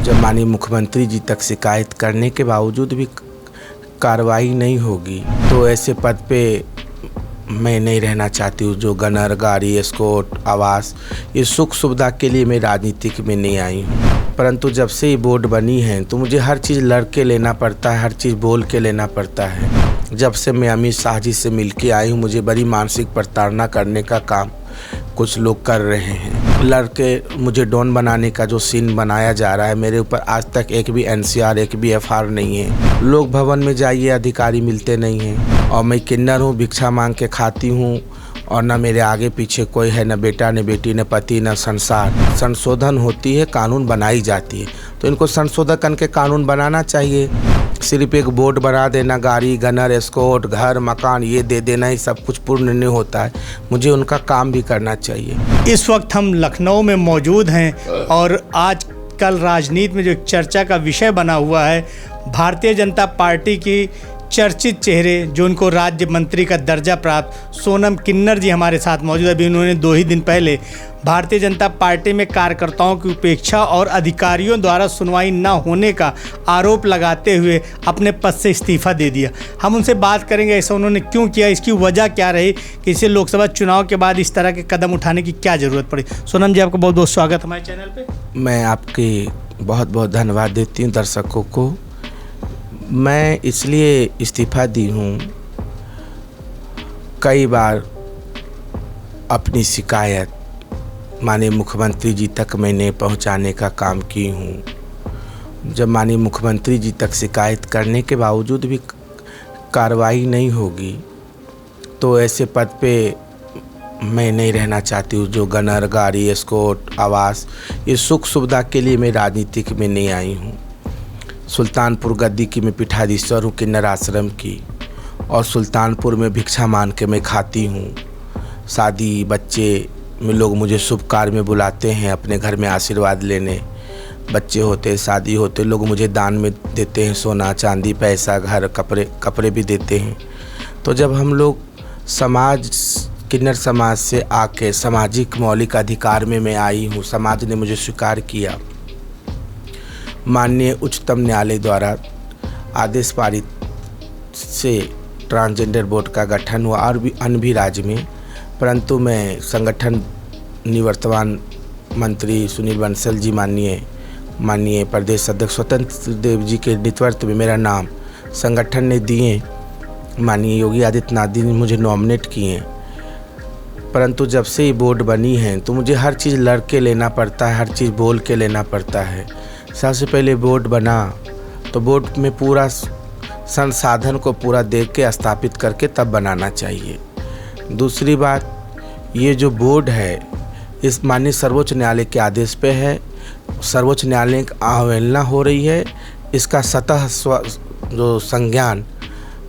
जब माननीय मुख्यमंत्री जी तक शिकायत करने के बावजूद भी कार्रवाई नहीं होगी तो ऐसे पद पे मैं नहीं रहना चाहती हूँ। जो गनर, गाड़ी, एस्कॉर्ट, आवास, ये सुख सुविधा के लिए मैं राजनीतिक में नहीं आई हूँ। परंतु जब से ये बोर्ड बनी है तो मुझे हर चीज़ लड़ के लेना पड़ता है, हर चीज़ बोल के लेना पड़ता है। जब से मैं अमित शाह जी से मिल के आई हूँ, मुझे बड़ी मानसिक प्रताड़ना करने का काम कुछ लोग कर रहे हैं। लड़के मुझे डॉन बनाने का जो सीन बनाया जा रहा है, मेरे ऊपर आज तक एक भी एनसीआर, एक भी एफआईआर नहीं है। लोक भवन में जाइए, अधिकारी मिलते नहीं हैं और मैं किन्नर हूँ, भिक्षा मांग के खाती हूँ और न मेरे आगे पीछे कोई है, न बेटा, न बेटी, न पति, न संसार। संशोधन होती है, कानून बनाई जाती है, तो इनको संशोधन करके कानून बनाना चाहिए। सिर्फ एक बोर्ड बना देना, गाड़ी, गनर, एस्कॉर्ट, घर, मकान ये दे देना ही सब कुछ पूर्ण नहीं होता है। मुझे उनका काम भी करना चाहिए। इस वक्त हम लखनऊ में मौजूद हैं और आज कल राजनीति में जो चर्चा का विषय बना हुआ है, भारतीय जनता पार्टी की चर्चित चेहरे जो उनको राज्य मंत्री का दर्जा प्राप्त सोनम किन्नर जी हमारे साथ मौजूद है। अभी उन्होंने 2 ही दिन पहले भारतीय जनता पार्टी में कार्यकर्ताओं की उपेक्षा और अधिकारियों द्वारा सुनवाई न होने का आरोप लगाते हुए अपने पद से इस्तीफा दे दिया। हम उनसे बात करेंगे ऐसा उन्होंने क्यों किया, इसकी वजह क्या रही कि इसे लोकसभा चुनाव के बाद इस तरह के कदम उठाने की क्या ज़रूरत पड़ी। सोनम जी, आपका बहुत बहुत स्वागत हमारे चैनल पर। मैं आपकी बहुत बहुत धन्यवाद देती हूँ दर्शकों को। मैं इसलिए इस्तीफ़ा दी हूँ, कई बार अपनी शिकायत माननीय मुख्यमंत्री जी तक मैंने पहुँचाने का काम की हूँ। जब माननीय मुख्यमंत्री जी तक शिकायत करने के बावजूद भी कार्रवाई नहीं होगी तो ऐसे पद पे मैं नहीं रहना चाहती हूँ। जो गनर, गाड़ी, एस्कॉर्ट, आवास, ये सुख सुविधा के लिए मैं राजनीतिक में नहीं आई हूँ। सुल्तानपुर गद्दी की मैं पीठाधीश्वर हूँ, किन्नर आश्रम की, और सुल्तानपुर में भिक्षा मान के मैं खाती हूँ। शादी बच्चे में लोग मुझे शुभ कार्य में बुलाते हैं अपने घर में आशीर्वाद लेने। बच्चे होते, शादी होते, लोग मुझे दान में देते हैं, सोना चांदी, पैसा, घर, कपड़े भी देते हैं। तो जब हम लोग समाज, किन्नर समाज से आके सामाजिक मौलिक अधिकार में मैं आई हूँ, समाज ने मुझे स्वीकार किया। माननीय उच्चतम न्यायालय द्वारा आदेश पारित से ट्रांसजेंडर बोर्ड का गठन हुआ और भी अन्य भी राज्य में, परंतु मैं संगठन निवर्तमान मंत्री सुनील बंसल जी, माननीय प्रदेश अध्यक्ष स्वतंत्र देव जी के नेतृत्व में मेरा नाम संगठन ने दिए, माननीय योगी आदित्यनाथ जी ने मुझे नॉमिनेट किए। परंतु जब से ये बोर्ड बनी है तो मुझे हर चीज़ लड़ के लेना पड़ता है, हर चीज़ बोल के लेना पड़ता है। सबसे पहले बोर्ड बना तो बोर्ड में पूरा संसाधन को पूरा देख के स्थापित करके तब बनाना चाहिए। दूसरी बात, ये जो बोर्ड है इस माननीय सर्वोच्च न्यायालय के आदेश पे है, सर्वोच्च न्यायालय की अवहेलना हो रही है। इसका सतह जो संज्ञान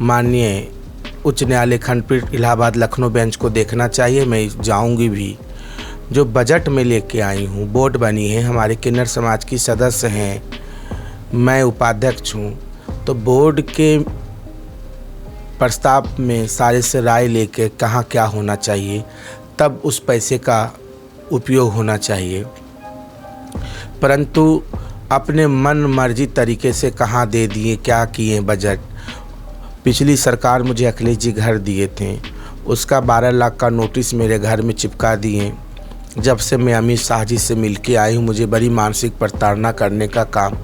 माननीय उच्च न्यायालय खंडपीठ इलाहाबाद लखनऊ बेंच को देखना चाहिए। मैं जाऊंगी भी। जो बजट में लेके आई हूँ, बोर्ड बनी है, हमारे किन्नर समाज की सदस्य हैं, मैं उपाध्यक्ष हूँ, तो बोर्ड के प्रस्ताव में सारे से राय लेके कहाँ क्या होना चाहिए, तब उस पैसे का उपयोग होना चाहिए। परंतु अपने मन मर्जी तरीके से कहाँ दे दिए, क्या किए बजट। पिछली सरकार मुझे अखिलेश जी घर दिए थे, उसका 12 लाख का नोटिस मेरे घर में चिपका दिए। जब से मैं अमित शाह जी से मिल के आई हूँ, मुझे बड़ी मानसिक प्रताड़ना करने का काम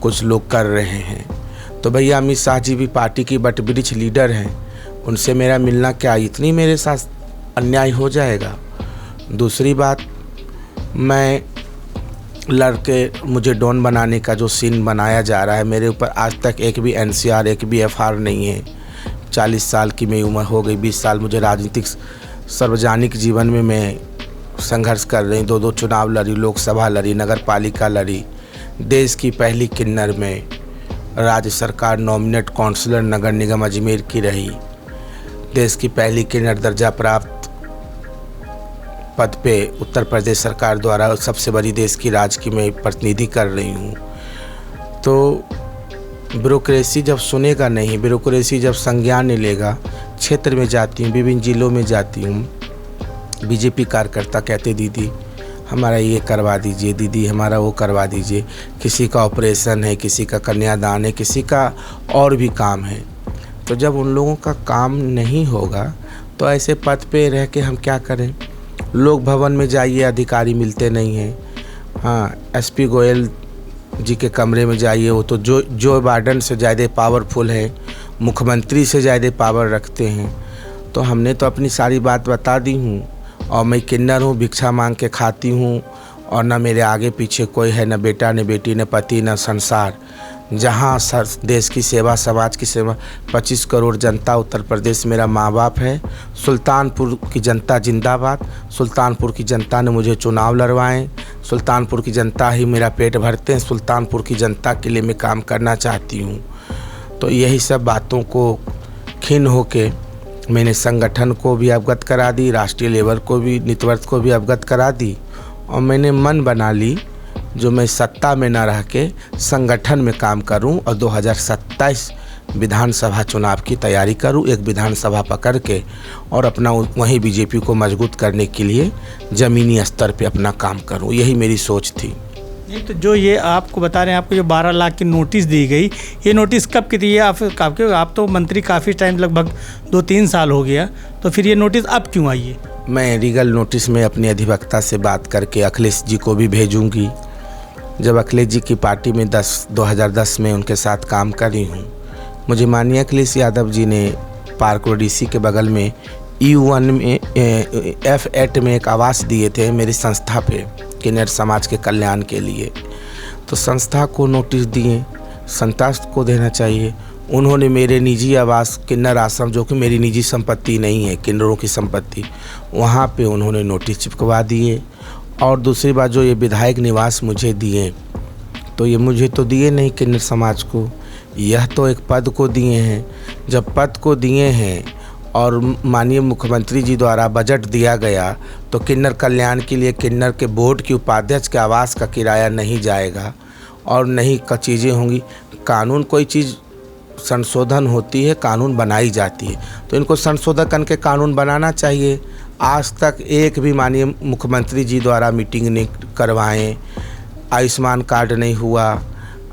कुछ लोग कर रहे हैं। तो भैया, अमित शाह जी भी पार्टी की बटवृक्ष लीडर हैं, उनसे मेरा मिलना क्या इतनी मेरे साथ अन्याय हो जाएगा। दूसरी बात, मैं लड़के मुझे डॉन बनाने का जो सीन बनाया जा रहा है, मेरे ऊपर आज तक एक भी एनसीआर, एक भी एफआईआर नहीं है। 40 साल की मेरी उम्र हो गई, 20 साल मुझे राजनीतिक सार्वजनिक जीवन में मैं संघर्ष कर रही, 2 चुनाव लड़ी, लोकसभा लड़ी, नगर पालिका लड़ी, देश की पहली किन्नर में राज्य सरकार नॉमिनेट काउंसलर नगर निगम अजमेर की रही, देश की पहली किन्नर दर्जा प्राप्त पद पे उत्तर प्रदेश सरकार द्वारा सबसे बड़ी देश की राज्य की मैं प्रतिनिधि कर रही हूँ। तो ब्यूरोक्रेसी जब सुनेगा नहीं, ब्यूरोक्रेसी जब संज्ञान नहीं लेगा, क्षेत्र में जाती हूँ, विभिन्न जिलों में जाती हूँ, बीजेपी कार्यकर्ता कहते दीदी हमारा ये करवा दीजिए, दीदी हमारा वो करवा दीजिए। किसी का ऑपरेशन है, किसी का कन्यादान है, किसी का और भी काम है। तो जब उन लोगों का काम नहीं होगा तो ऐसे पद पे रह के हम क्या करें। लोक भवन में जाइए, अधिकारी मिलते नहीं हैं। हाँ, एसपी गोयल जी के कमरे में जाइए, वो तो जो बाइडेन से ज़्यादा पावरफुल है, मुख्यमंत्री से ज़्यादा पावर रखते हैं। तो हमने तो अपनी सारी बात बता दी हूँ, और मैं किन्नर हूँ, भिक्षा मांग के खाती हूँ, और न मेरे आगे पीछे कोई है, न बेटा न बेटी न पति न संसार। जहाँ देश की सेवा, समाज की सेवा, 25 करोड़ जनता उत्तर प्रदेश मेरा माँ बाप है। सुल्तानपुर की जनता जिंदाबाद। सुल्तानपुर की जनता ने मुझे चुनाव लड़वाएं। सुल्तानपुर की जनता ही मेरा पेट भरते हैं। सुल्तानपुर की जनता के लिए मैं काम करना चाहती हूँ। तो यही सब बातों को खिन्न होके मैंने संगठन को भी अवगत करा दी, राष्ट्रीय लेवल को भी, नेतृत्व को भी अवगत करा दी, और मैंने मन बना ली जो मैं सत्ता में न रह के संगठन में काम करूं और 2027 विधानसभा चुनाव की तैयारी करूं, एक विधानसभा पकड़ के, और अपना वहीं बीजेपी को मजबूत करने के लिए ज़मीनी स्तर पे अपना काम करूं। यही मेरी सोच थी। नहीं, तो जो ये आपको बता रहे हैं, आपको जो 12 लाख की नोटिस दी गई, ये नोटिस कब की थी? आप तो मंत्री काफ़ी टाइम, लगभग 2-3 साल हो गया, तो फिर ये नोटिस अब क्यों आई है? मैं लीगल नोटिस में अपने अधिवक्ता से बात करके अखिलेश जी को भी भेजूंगी। जब अखिलेश जी की पार्टी में 2010 में उनके साथ काम करी हूँ, मुझे माननीय अखिलेश यादव जी ने पार्क रोड DC के बगल में E1 में F8 में एक आवास दिए थे मेरी संस्था पे, किन्नर समाज के कल्याण के लिए। तो संस्था को नोटिस दिए, संस्था को देना चाहिए। उन्होंने मेरे निजी आवास किन्नर आश्रम, जो कि मेरी निजी संपत्ति नहीं है, किन्नरों की संपत्ति, वहाँ पे उन्होंने नोटिस चिपकवा दिए। और दूसरी बात, जो ये विधायक निवास मुझे दिए, तो ये मुझे तो दिए नहीं किन्नर समाज को, यह तो एक पद को दिए हैं। जब पद को दिए हैं और माननीय मुख्यमंत्री जी द्वारा बजट दिया गया, तो किन्नर कल्याण के लिए किन्नर के बोर्ड की उपाध्यक्ष के आवास का किराया नहीं जाएगा और नहीं का चीज़ें होंगी। कानून, कोई चीज़ संशोधन होती है, कानून बनाई जाती है, तो इनको संशोधन करके कानून बनाना चाहिए। आज तक एक भी माननीय मुख्यमंत्री जी द्वारा मीटिंग नहीं करवाएं, आयुष्मान कार्ड नहीं हुआ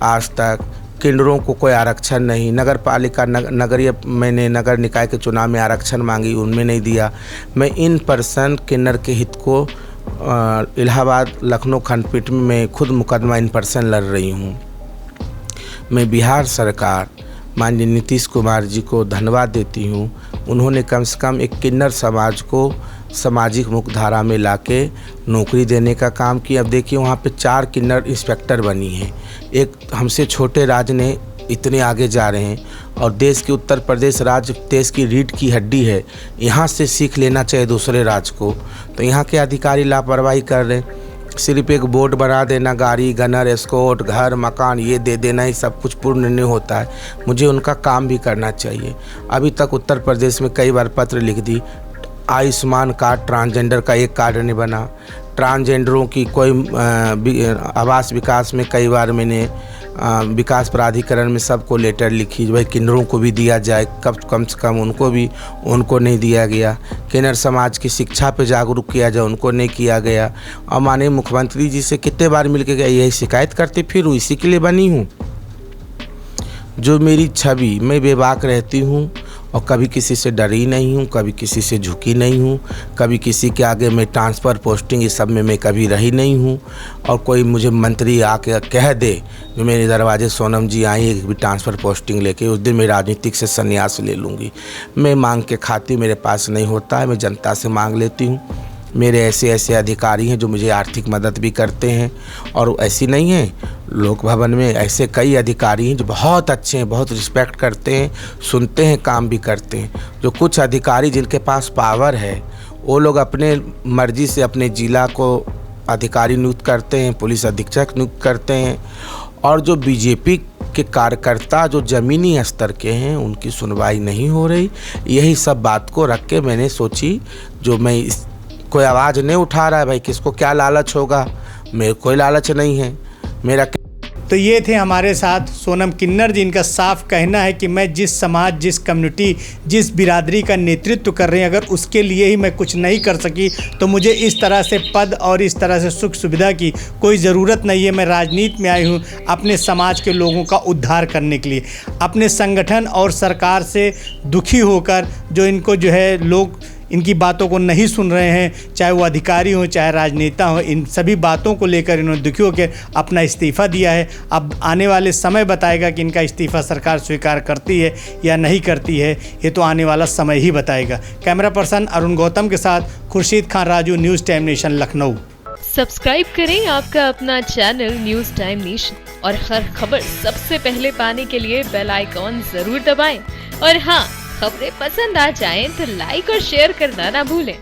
आज तक, किन्नरों को कोई आरक्षण नहीं, नगर पालिका नगरीय मैंने नगर निकाय के चुनाव में आरक्षण मांगी, उनमें नहीं दिया। मैं इन पर्सन किन्नर के हित को इलाहाबाद लखनऊ खंडपीठ में मैं खुद मुकदमा इन पर्सन लड़ रही हूँ। मैं बिहार सरकार माननीय नीतीश कुमार जी को धन्यवाद देती हूँ। उन्होंने कम से कम एक किन्नर समाज को सामाजिक मुख्यधारा में लाके नौकरी देने का काम किया। अब देखिए, वहाँ पे 4 किन्नर इंस्पेक्टर बनी हैं। एक हमसे छोटे राज्य ने इतने आगे जा रहे हैं, और देश के उत्तर प्रदेश राज्य देश की रीढ़ की हड्डी है, यहाँ से सीख लेना चाहिए दूसरे राज्य को। तो यहाँ के अधिकारी लापरवाही कर रहे हैं। सिर्फ एक बोर्ड बना देना, गाड़ी, गनर, एस्कॉर्ट, घर, मकान ये दे देना ही सब कुछ पूर्ण नहीं होता है। मुझे उनका काम भी करना चाहिए। अभी तक उत्तर प्रदेश में कई बार पत्र लिख दी, आयुष्मान कार्ड ट्रांसजेंडर का एक कार्ड नहीं बना। ट्रांसजेंडरों की कोई आवास विकास में कई बार मैंने विकास प्राधिकरण में सबको लेटर लिखी, भाई किन्नरों को भी दिया जाए, कम से कम उनको नहीं दिया गया। किन्नर समाज की शिक्षा पे जागरूक किया जाए, उनको नहीं किया गया। और माननीय मुख्यमंत्री जी से कितने बार मिल के गया, यही शिकायत करते फिर इसी के लिए बनी हूँ। जो मेरी छवि, मैं बेबाक रहती हूँ और कभी किसी से डरी नहीं हूँ, कभी किसी से झुकी नहीं हूँ, कभी किसी के आगे मैं ट्रांसफ़र पोस्टिंग, इस सब में मैं कभी रही नहीं हूँ। और कोई मुझे मंत्री आके कह दे, जो मेरे दरवाजे सोनम जी आई एक भी ट्रांसफ़र पोस्टिंग लेके, उस दिन मैं राजनीतिक से संन्यास ले लूँगी। मैं मांग के खाती, मेरे पास नहीं होता है, मैं जनता से मांग लेती हूँ। मेरे ऐसे अधिकारी हैं जो मुझे आर्थिक मदद भी करते हैं, और ऐसी नहीं है, लोक भवन में ऐसे कई अधिकारी हैं जो बहुत अच्छे हैं, बहुत रिस्पेक्ट करते हैं, सुनते हैं, काम भी करते हैं। जो कुछ अधिकारी जिनके पास पावर है, वो लोग अपने मर्जी से अपने जिला को अधिकारी नियुक्त करते हैं, पुलिस अधीक्षक नियुक्त करते हैं, और जो बीजेपी के कार्यकर्ता जो ज़मीनी स्तर के हैं, उनकी सुनवाई नहीं हो रही। यही सब बात को रख के मैंने सोची, जो मैं कोई आवाज़ नहीं उठा रहा है, भाई किसको क्या लालच होगा, मेरे कोई लालच नहीं है। मेरा तो ये थे हमारे साथ सोनम किन्नर जी। इनका साफ कहना है कि मैं जिस समाज, जिस कम्युनिटी, जिस बिरादरी का नेतृत्व कर रहे हैं, अगर उसके लिए ही मैं कुछ नहीं कर सकी तो मुझे इस तरह से पद और इस तरह से सुख सुविधा की कोई ज़रूरत नहीं है। मैं राजनीति में आई हूँ अपने समाज के लोगों का उद्धार करने के लिए। अपने संगठन और सरकार से दुखी होकर जो इनको जो है लोग इनकी बातों को नहीं सुन रहे हैं, चाहे वो अधिकारी हों चाहे राजनेता हों, इन सभी बातों को लेकर इन्होंने दुखी होकर अपना इस्तीफ़ा दिया है। अब आने वाले समय बताएगा कि इनका इस्तीफ़ा सरकार स्वीकार करती है या नहीं करती है, ये तो आने वाला समय ही बताएगा। कैमरा पर्सन अरुण गौतम के साथ Khurshid Khan Raju, news time nation, Lucknow. Subscribe करें आपका अपना चैनल न्यूज़ टाइम नेशन और हर खबर सबसे पहले पाने के लिए बेल आइकॉन जरूर दबाएं। और हाँ, खबरें पसंद आ जाएं तो लाइक और शेयर करना ना भूलें।